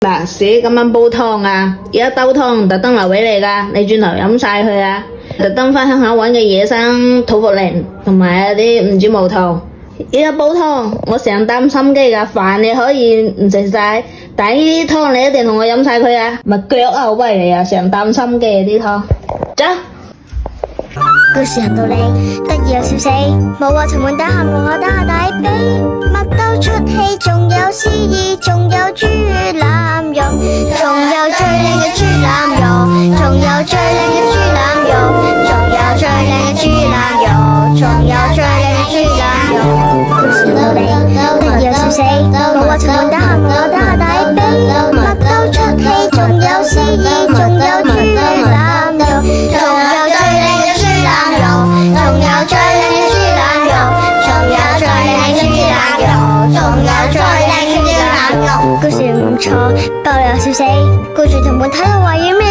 嗱，寫咁樣煲湯啊，一兜湯特登留俾你噶，你轉頭飲晒佢啊！特登翻鄉下搵嘅野生土茯苓同埋啲唔知毛桃，依家煲湯我成擔心機噶，飯你可以唔食晒，但係呢啲湯你一定同我飲晒佢啊！咪腳啊，好威嚟啊，成擔心機啲湯，走！故事行到你得意又笑死，冇話沉悶打下我打下底比，乜都出戲，仲有詩意，仲有豬腩肉，仲有最靚嘅豬腩肉，仲有最靚嘅豬腩肉，仲有最靚嘅豬腩肉，仲有最靚嘅豬腩肉。故事行到你得意又笑死，冇話沉悶打下我打下底比，乜都出戲，仲有詩意，仲有豬腩肉，仲有最靚嘅豬腩肉，仲有最靚嘅豬腩肉，仲有最靚嘅豬腩肉，仲有最靚嘅豬腩肉。故事唔錯，爆有笑死，顧住同伴睇我話要咩